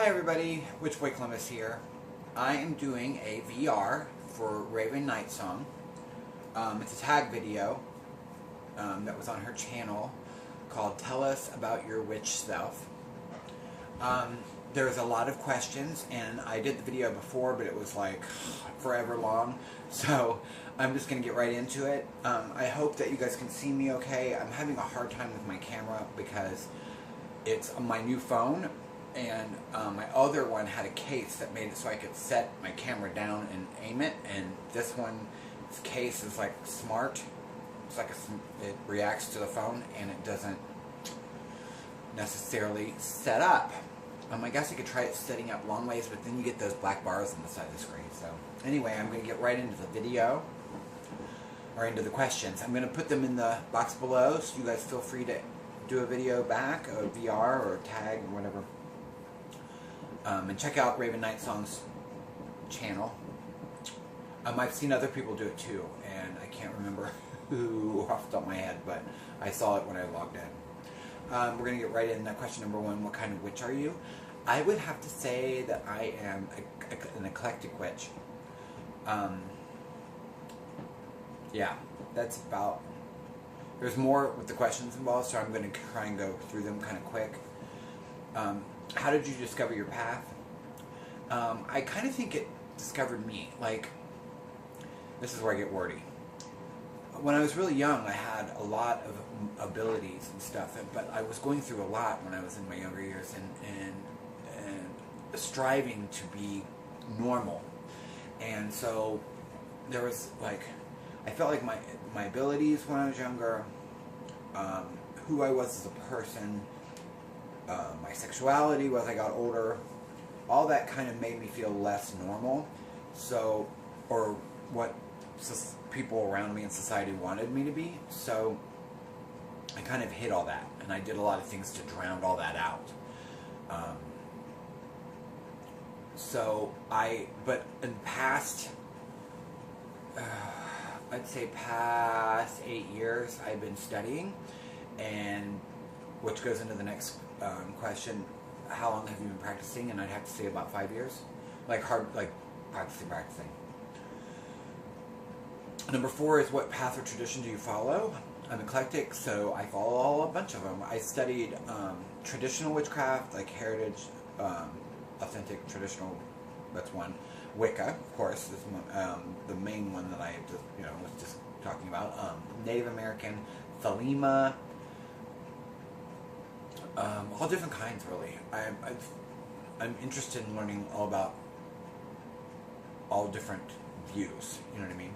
everybody, Witch Boy Columbus here. I am doing a VR for Raven Night Song. It's a tag video that was on her channel called Tell Us About Your Witch Self. There's a lot of questions, and I did the video before, but it was like forever long, so I'm just going to get right into it. I hope that you guys can see me okay. I'm having a hard time with my camera because it's my new phone, and my other one had a case that made it so I could set my camera down and aim it, and this one's case is like smart. It's like it reacts to the phone, and it doesn't necessarily set up. I guess I could try it setting up long ways, but then you get those black bars on the side of the screen. So anyway, I'm going to get right into the video, or into the questions. I'm going to put them in the box below, so you guys feel free to do a video back, a VR or a tag or whatever. And check out Raven Night Song's channel. I've seen other people do it too, and I can't remember who off the top of my head, but I saw it when I logged in. We're going to get right in. Question number one, what kind of witch are you? I would have to say that I am an eclectic witch. Yeah, that's about... There's more with the questions involved, so I'm going to try and go through them kind of quick. How did you discover your path? I kind of think it discovered me. Like, this is where I get wordy. When I was really young, I had a lot of abilities and stuff, but I was going through a lot when I was in my younger years, and striving to be normal. And so there was like, I felt like my abilities when I was younger, who I was as a person, my sexuality as I got older, all that kind of made me feel less normal. So, or what people around me in society wanted me to be. So I kind of hid all that, and I did a lot of things to drown all that out. But in past, I'd say past 8 years, I've been studying, and which goes into the next question, how long have you been practicing? And I'd have to say about 5 years, like practicing. Number 4 is, what path or tradition do you follow? I'm eclectic, so I follow a bunch of them. I studied traditional witchcraft, like heritage, authentic, traditional, that's one. Wicca, of course, is the main one that I just, was just talking about. Native American, Thelema, all different kinds, really. I'm interested in learning all about all different views, you know what I mean?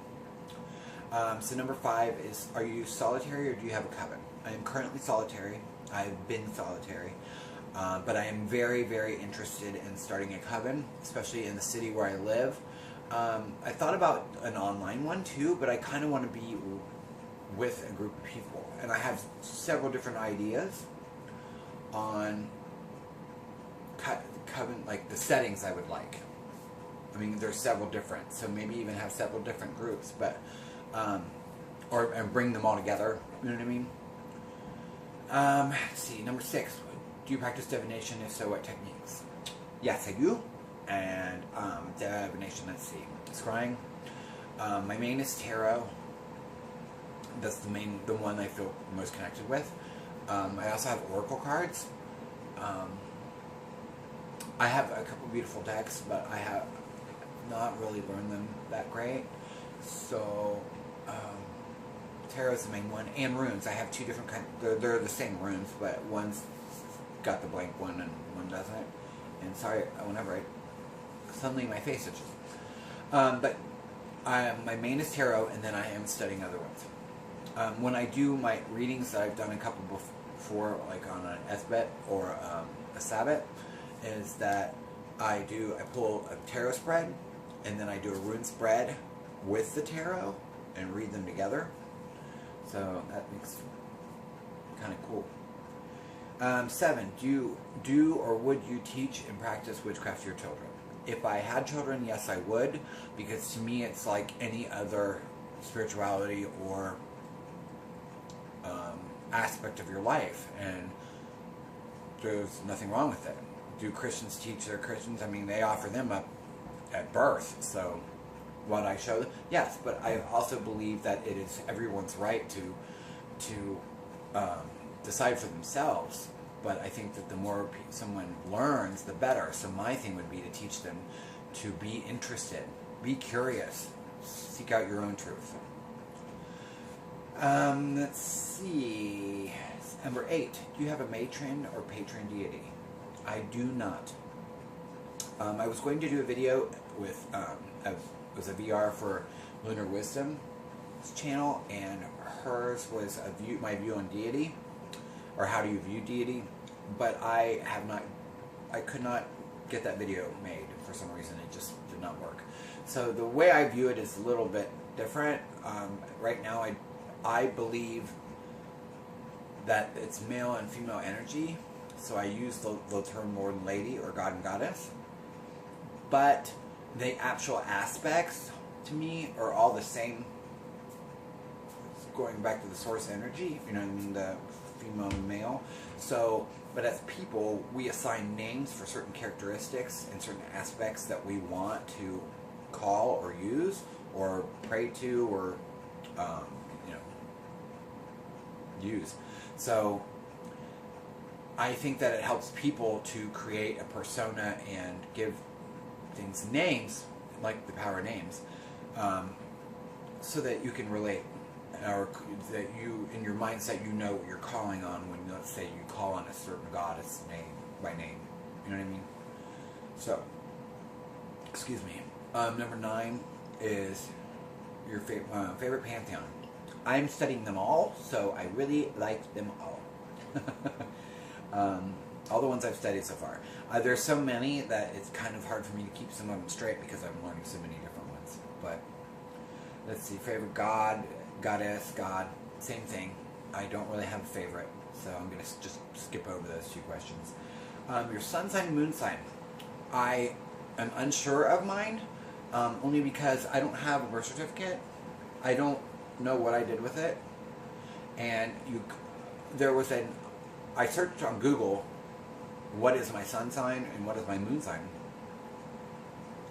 So number 5 is, are you solitary or do you have a coven? I am currently solitary. I've been solitary. But I am very, very interested in starting a coven, especially in the city where I live. I thought about an online one too, but I kind of want to be with a group of people. And I have several different ideas on coven, like the settings I would like. I mean, there's several different, so maybe even have several different groups, but and bring them all together, you know what I mean? Let's see, number 6, do you practice divination? If so, what techniques? Yes, I do. And divination, let's see, scrying. My main is tarot. That's the one I feel most connected with. I also have oracle cards. I have a couple beautiful decks, but I have not really learned them that great. So, tarot is the main one, and runes. I have 2 different kinds. They're the same runes, but one's got the blank one and one doesn't. And sorry, whenever suddenly my face itches. But my main is tarot, and then I am studying other ones. When I do my readings that I've done a couple before, like on an Esbet or a Sabbat, is that I pull a tarot spread, and then I do a rune spread with the tarot and read them together. So that makes kind of cool. 7, do or would you teach and practice witchcraft to your children? If I had children, yes, I would, because to me it's like any other spirituality or aspect of your life, and there's nothing wrong with it. do Christians teach their Christians? I mean, they offer them up at birth. So, what I show them, yes, but I also believe that it is everyone's right to decide for themselves. But I think that the more someone learns, the better. So my thing would be to teach them to be interested, be curious, seek out your own truth. Let's see. Number 8. Do you have a matron or patron deity? I do not. I was going to do a video with it was a VR for Lunar Wisdom's channel, and hers was my view on deity, or how do you view deity, but I could not get that video made for some reason. It just did not work. So the way I view it is a little bit different. Right now I believe that it's male and female energy, so I use the term Lord and Lady or God and Goddess, but the actual aspects to me are all the same, going back to the source energy, you know what I mean, the female and male. So, but as people, we assign names for certain characteristics and certain aspects that we want to call or use or pray to or use. So I think that it helps people to create a persona and give things names, like the power names, so that you can relate, or that you, in your mindset, you know what you're calling on when, let's say, you call on a certain goddess name by name. You know what I mean? So, excuse me. Number 9 is your favorite pantheon. I'm studying them all, so I really like them all. All the ones I've studied so far. There's so many that it's kind of hard for me to keep some of them straight because I'm learning so many different ones. But let's see, favorite god, goddess, god, same thing. I don't really have a favorite, so I'm going to just skip over those 2 questions. Your sun sign and moon sign. I am unsure of mine, only because I don't have a birth certificate. I don't know what I did with it. And I searched on Google, what is my sun sign and what is my moon sign?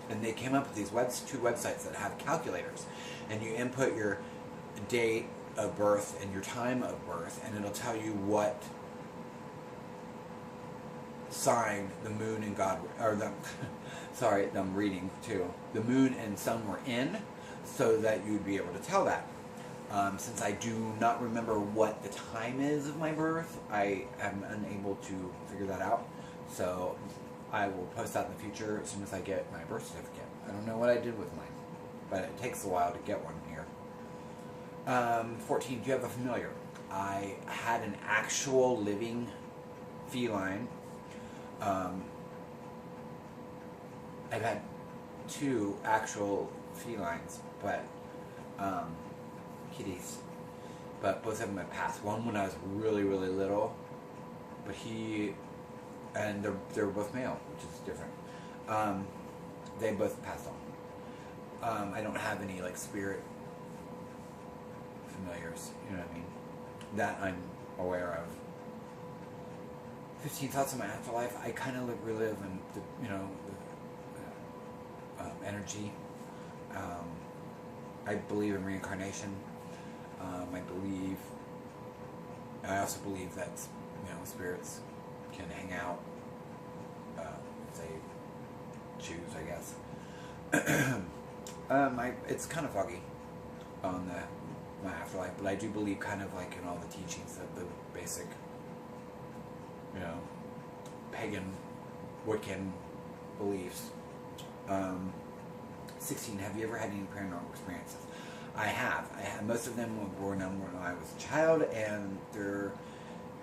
And they came up with these 2 websites that have calculators. And you input your date of birth and your time of birth, and it'll tell you what sign the moon and God, or the, sorry, I'm reading too. The moon and sun were in, so that you'd be able to tell that. Since I do not remember what the time is of my birth, I am unable to figure that out. So I will post that in the future as soon as I get my birth certificate. I don't know what I did with mine, but it takes a while to get one here. 14, do you have a familiar? I had an actual living feline. I've had 2 actual felines, but kitties, but both of them have passed. One when I was really, really little, but they're both male, which is different. They both passed on. I don't have any like spirit familiars, you know what I mean, that I'm aware of. 15 thoughts on my afterlife. I kind of relive in the energy. I believe in reincarnation. I also believe that spirits can hang out if they choose, I guess. It's kind of foggy on my afterlife, but I do believe kind of like in all the teachings of the basic, pagan, Wiccan beliefs. 16. Have you ever had any paranormal experiences? I have. Most of them were known when I was a child, and they're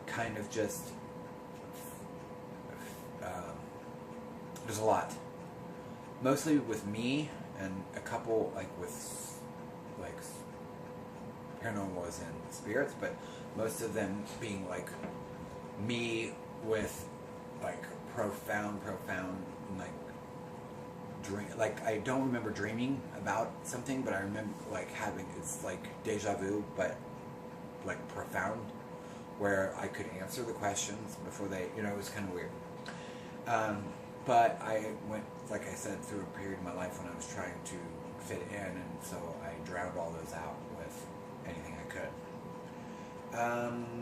kind of just there's a lot. Mostly with me, and a couple with paranormal as in spirits, but most of them being like me with like profound dream. Like, I don't remember dreaming about something, but I remember like having, it's like deja vu, but like profound, where I could answer the questions before they, it was kind of weird. But I went, like I said, through a period of my life when I was trying to fit in, and so I drowned all those out with anything I could.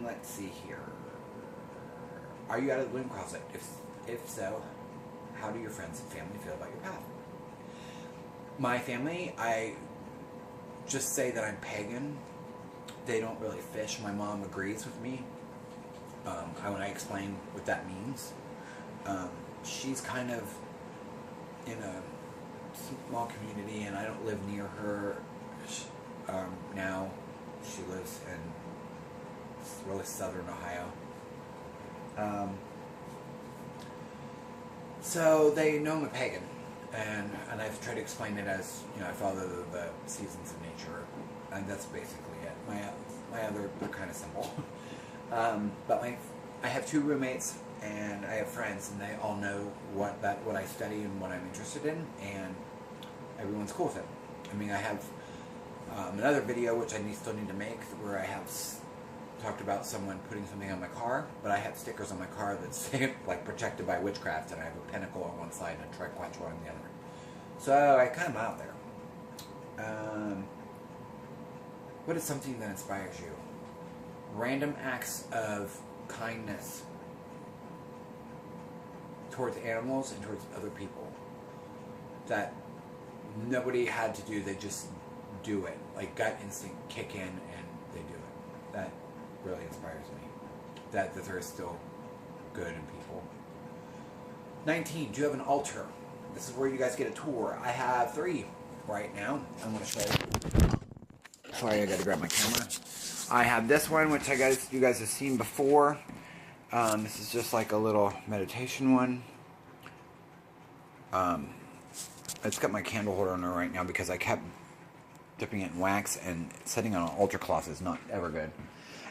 Let's see here. Are you out of the broom closet? If so, how do your friends and family feel about your path? My family, I just say that I'm pagan. They don't really fish. My mom agrees with me when I explain what that means. She's kind of in a small community, and I don't live near her now. She lives in really southern Ohio. So they know I'm a pagan, and I've tried to explain it as, I follow the seasons of nature, and that's basically it. My other, they're kind of simple. But I have 2 roommates, and I have friends, and they all know what I study and what I'm interested in, and everyone's cool with it. I mean, I have another video which I still need to make, where I have talked about someone putting something on my car, but I have stickers on my car that say like protected by witchcraft, and I have a pinnacle on one side and a triquetral on the other. So I kind of out there. What is something that inspires you? Random acts of kindness towards animals and towards other people that nobody had to do. They just do it. Like gut instinct kick in and they do it. That really inspires me. That there is still good in people. 19. Do you have an altar? This is where you guys get a tour. I have 3 right now. I'm going to show you. Sorry, I got to grab my camera. I have this one, which you guys have seen before. This is just like a little meditation one. It's got my candle holder on there right now because I kept dipping it in wax, and setting on an altar cloth is not ever good.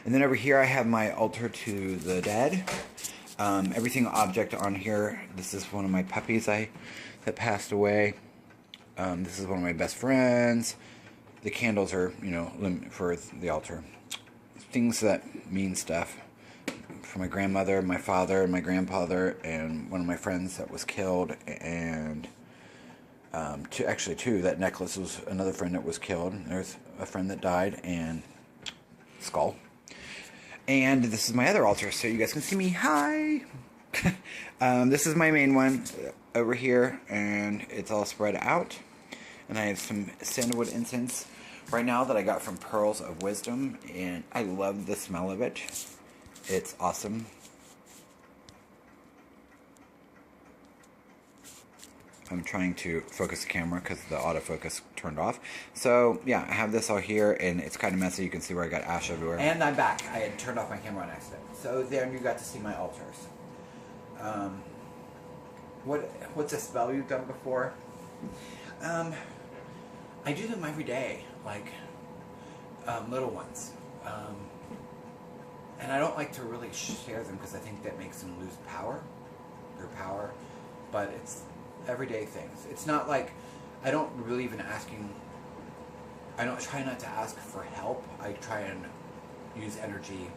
And then over here I have my altar to the dead. Everything object on here. This is one of my puppies that passed away. This is one of my best friends. The candles are, for the altar. Things that mean stuff. For my grandmother, my father, and my grandfather, and one of my friends that was killed, and two. That necklace was another friend that was killed. There's a friend that died, and skull. And this is my other altar, so you guys can see me. Hi! This is my main one over here, and it's all spread out. And I have some sandalwood incense right now that I got from Pearls of Wisdom, and I love the smell of it. It's awesome. I'm trying to focus the camera because the autofocus turned off. So, yeah, I have this all here, and it's kind of messy. You can see where I got ash everywhere. And I'm back. I had turned off my camera on accident. So there you got to see my altars. What's a spell you've done before? I do them every day, like little ones. And I don't like to really share them because I think that makes them lose their power. But it's everyday things. It's not like, I don't believe in asking, I don't try not to ask for help. I try and use energy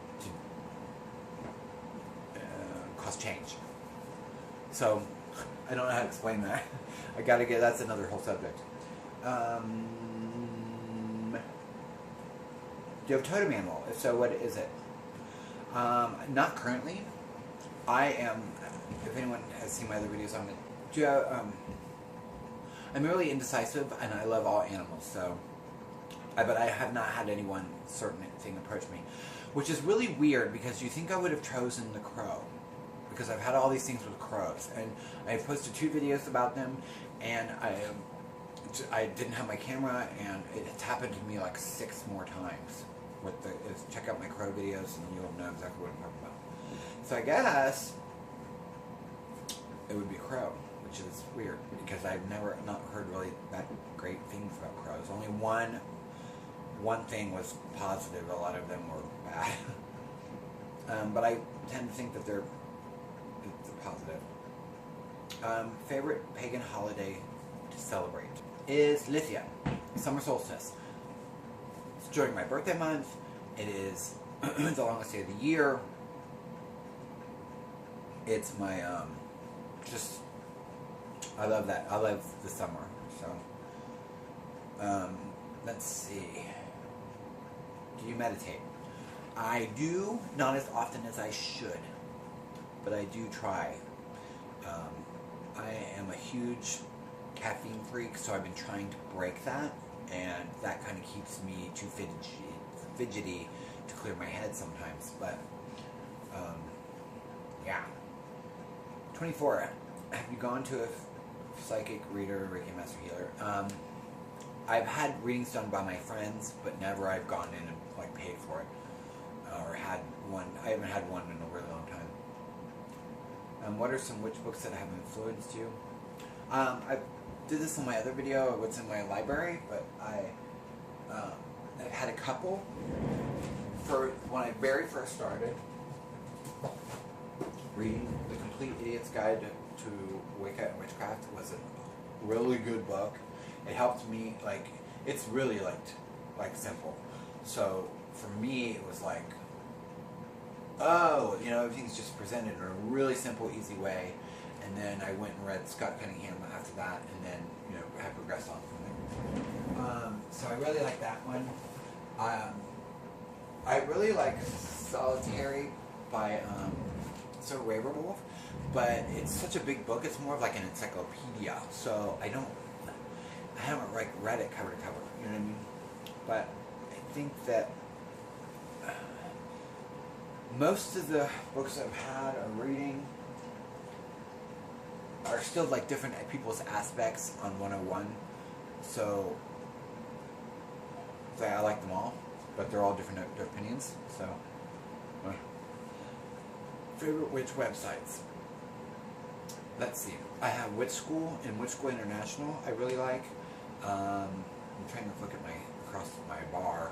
to cause change. So, I don't know how to explain that. That's another whole subject. Do you have a totem animal? If so, what is it? Not currently. I am, if anyone has seen my other videos on it, I'm really indecisive, and I love all animals, so, but I have not had anyone certain thing approach me, which is really weird because you think I would have chosen the crow, because I've had all these things with crows, and I've posted 2 videos about them, and I didn't have my camera, and it's happened to me like 6 more times. Check out my crow videos, and you'll know exactly what I'm talking about. So I guess it would be a crow, which is weird because I've not heard really that great things about crows. Only one thing was positive. A lot of them were bad. But I tend to think that they're positive. Favorite pagan holiday to celebrate is Lithia, summer solstice. It's during my birthday month. It is the longest day of the year. It's my just, I love that. I love the summer. So, let's see. Do you meditate? I do, not as often as I should, but I do try. I am a huge caffeine freak, so I've been trying to break that, and that kind of keeps me too fidgety to clear my head sometimes. But yeah. 24. Have you gone to a psychic reader, Reiki master healer? I've had readings done by my friends, but never I've gone in and like paid for it or had one. I haven't had one in a really long time. What are some witch books that have influenced you? I did this in my other video, what's in my library, but I've had a couple. For when I very first started reading The Complete Idiot's Guide to Wicca and Witchcraft was a really good book. It helped me, like, it's really like simple. So for me, it was like, oh, you know, everything's just presented in a really simple, easy way. And then I went and read Scott Cunningham after that, and then, you know, I progressed on from there. So I really like that one. I really like Solitary by Sir Raverwolf, but it's such a big book. It's more of like an encyclopedia. So I haven't like read it cover to cover. You know what I mean? But I think that most of the books I've had or reading are still like different people's aspects on 101. So I like them all, but they're all different opinions. So favorite witch websites. Let's see. I have Witch School and Witch School International. I really like. I'm trying to look at across my bar.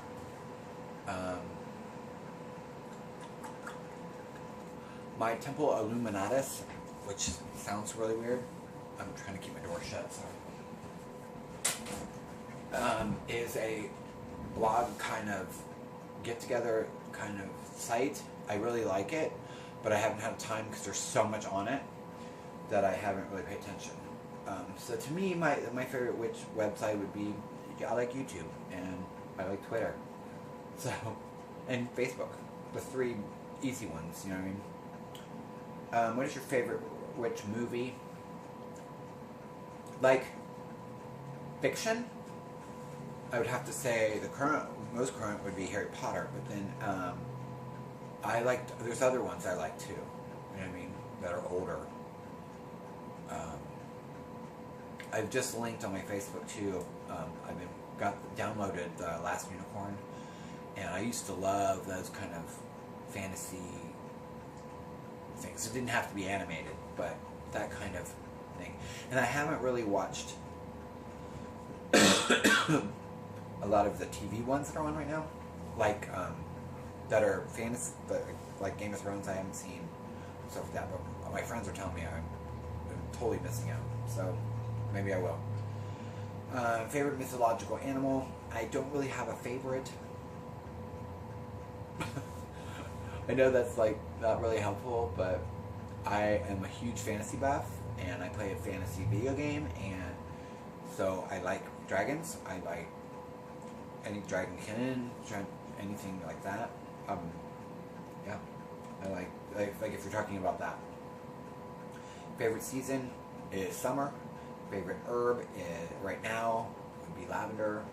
My Temple Illuminatus, which sounds really weird. I'm trying to keep my door shut, sorry. Is a blog kind of get-together kind of site. I really like it, but I haven't had time because there's so much on it that I haven't really paid attention. So to me, my favorite witch website would be, I like YouTube and I like Twitter, so, and Facebook, the three easy ones. You know what I mean? What is your favorite witch movie? Like fiction, I would have to say the most current would be Harry Potter, but then there's other ones I like too. You know what I mean? That are older. I've just linked on my Facebook too. I've downloaded The Last Unicorn, and I used to love those kind of fantasy things. It didn't have to be animated, but that kind of thing. And I haven't really watched a lot of the TV ones that are on right now, like that are fantasy, like Game of Thrones. I haven't seen stuff like that, but my friends are telling me I'm totally missing out. So maybe I will. Favorite mythological animal? I don't really have a favorite. I know that's like not really helpful, but I am a huge fantasy buff, and I play a fantasy video game, and so I like dragons. I like any dragon canon, anything like that. Yeah, I like if you're talking about that. Favorite season is summer. Favorite herb is right now would be lavender.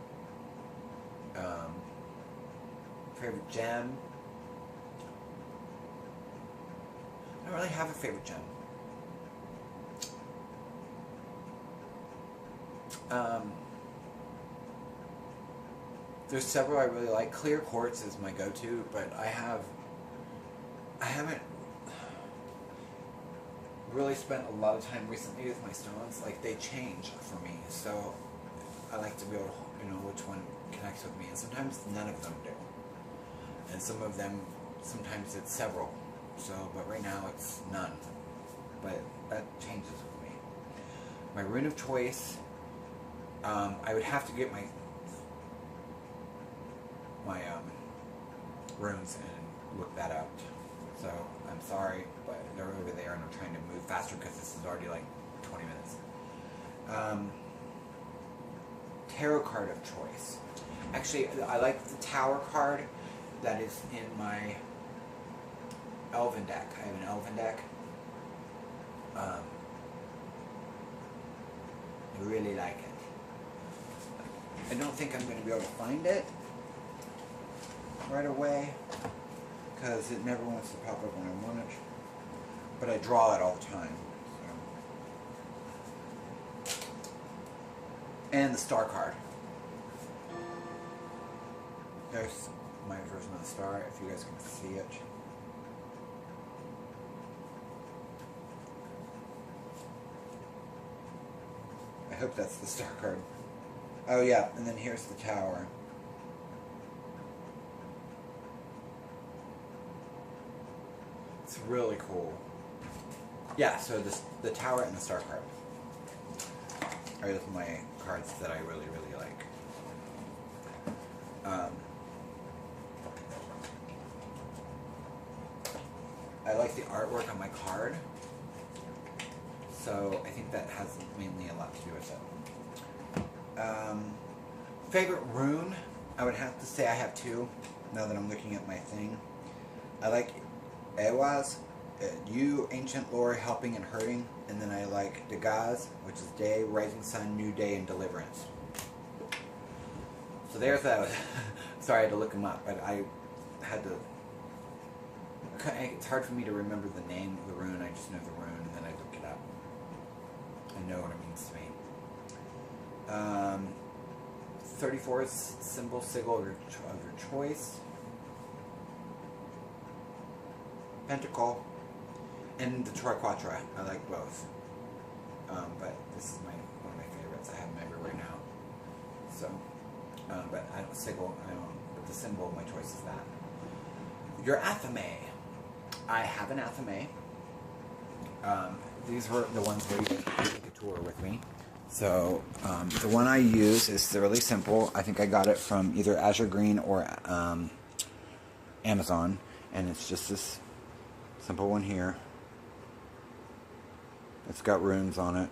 Favorite gem. I don't really have a favorite gem. There's several I really like. Clear quartz is my go-to, but I haven't really spent a lot of time recently with my stones. Like, they change for me, so I like to be able to, which one connects with me, and sometimes none of them do. And some of them, sometimes it's several. So, but right now it's none. But that changes with me. My rune of choice, I would have to get my runes and look that out. So I'm sorry, but they're over there and I'm trying to move faster because this is already like 20 minutes. Tarot card of choice. Actually, I like the Tower card that is in my Elven deck. I have an Elven deck. I really like it. I don't think I'm going to be able to find it right away because it never wants to pop up when I want it. But I draw it all the time. So. And the Star card. There's my version of the star, if you guys can see it. I hope that's the Star card. Oh yeah, and then here's the Tower. It's really cool. Yeah, so the Tower and the Star card are my cards that I really, really like. I like the artwork on my card, so I think that has mainly a lot to do with it. Favorite rune, I would have to say I have two, now that I'm looking at my thing. I like Ewaz, you, ancient lore, helping and hurting, and then I like Dagaz, which is day, rising sun, new day, and deliverance. So there's that. Sorry, I had to look them up, but I had to. It's hard for me to remember the name of the rune. I just know the rune, and then I look it up. I know what it means to me. 34 is symbol, sigil of your choice. Pentacle, and the Triquetra. I like both. But this is one of my favorites. I have them everywhere now. So, but I don't sigil. But the symbol of my choice is that. Your athame. I have an athame. These were the ones where you can take a tour with me. So the one I use is really simple. I think I got it from either Azure Green or Amazon, and it's just this simple one here. It's got runes on it.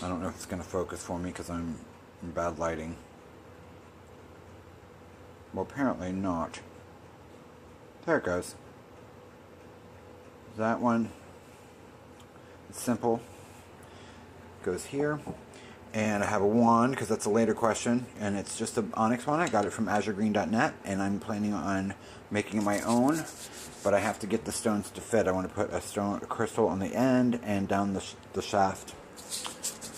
I don't know if it's going to focus for me because I'm in bad lighting. Well, apparently not. There it goes. That one, it's simple. It goes here. And I have a wand, because that's a later question, and it's just an onyx one. I got it from azuregreen.net, and I'm planning on making it my own, but I have to get the stones to fit. I want to put a crystal on the end and down the shaft.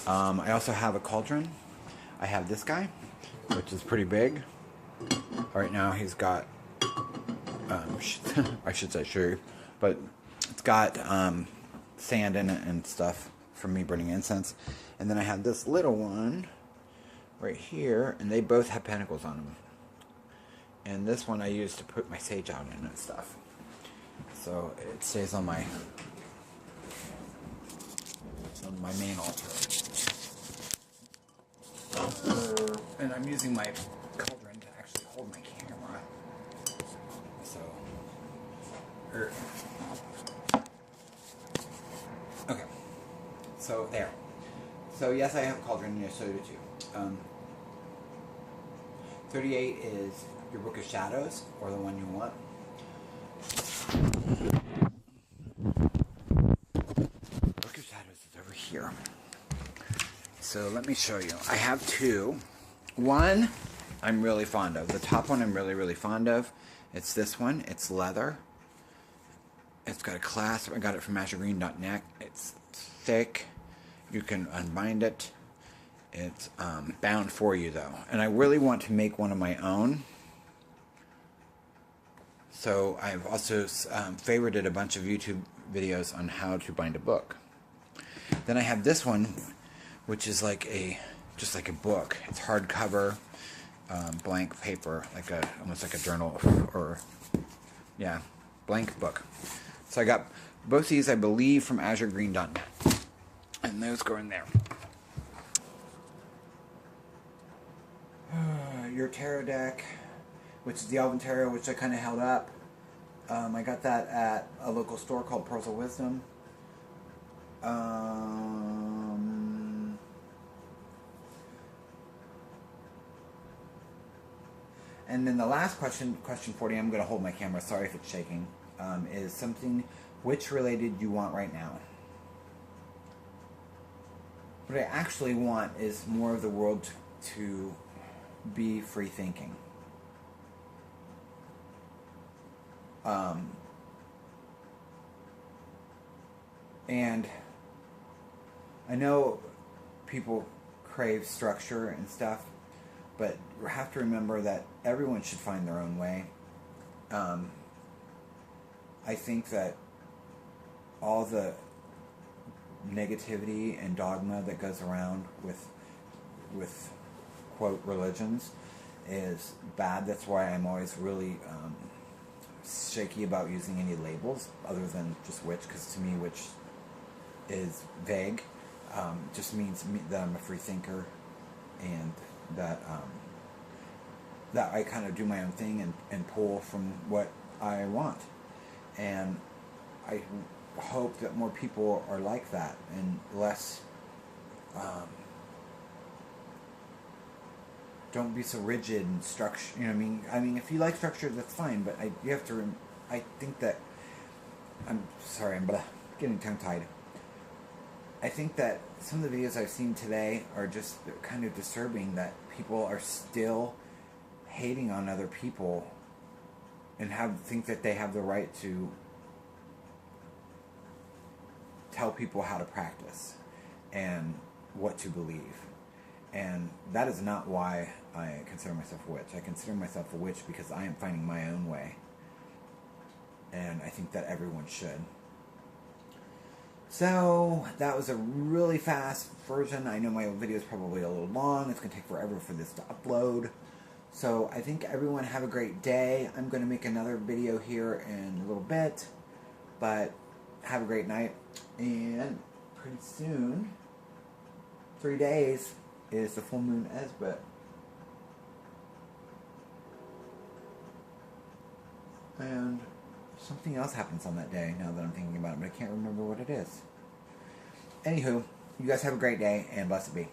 I also have a cauldron. I have this guy, which is pretty big. Right now he's got, I should say shoe, but it's got sand in it and stuff from me burning incense. And then I have this little one right here, and they both have pentacles on them. And this one I use to put my sage out in and stuff. So it stays on my main altar. And I'm using my cauldron to actually hold my camera. So, okay. So there. So yes, I have a cauldron, yes, so do too. 38 is your Book of Shadows, or the one you want. Book of Shadows is over here. So let me show you. I have two. One I'm really fond of. The top one I'm really, really fond of. It's this one. It's leather. It's got a clasp. I got it from AzureGreen.net. It's thick. You can unbind it. It's bound for you though. And I really want to make one of my own. So I've also favorited a bunch of YouTube videos on how to bind a book. Then I have this one, which is like just like a book. It's hardcover, blank paper, almost like a journal, or yeah, blank book. So I got both these, I believe, from AzureGreen.net. And those go in there. Your tarot deck, which is the Elven Tarot, which I kind of held up. I got that at a local store called Pearls of Wisdom. And then the last question, question 40, I'm going to hold my camera, sorry if it's shaking, is something witch related you want right now. What I actually want is more of the world to be free thinking. And I know people crave structure and stuff, but you have to remember that everyone should find their own way. I think that all the negativity and dogma that goes around with quote religions is bad. That's why I'm always really shaky about using any labels other than just witch, because to me witch is vague. Just means that I'm a free thinker, and that that I kind of do my own thing and pull from what I want. And I hope that more people are like that and less don't be so rigid and structure. You know what I mean, if you like structure, that's fine. But you have to. I think that I'm sorry. I'm getting tongue tied. I think that some of the videos I've seen today are just kind of disturbing. That people are still hating on other people and think that they have the right to tell people how to practice and what to believe. And that is not why I consider myself a witch. I consider myself a witch because I am finding my own way. And I think that everyone should. So, that was a really fast version. I know my video is probably a little long. It's going to take forever for this to upload. So, I think everyone have a great day. I'm going to make another video here in a little bit. But, have a great night. And pretty soon, 3 days, is the full moon Esbit. And something else happens on that day, now that I'm thinking about it, but I can't remember what it is. Anywho, you guys have a great day, and blessed be.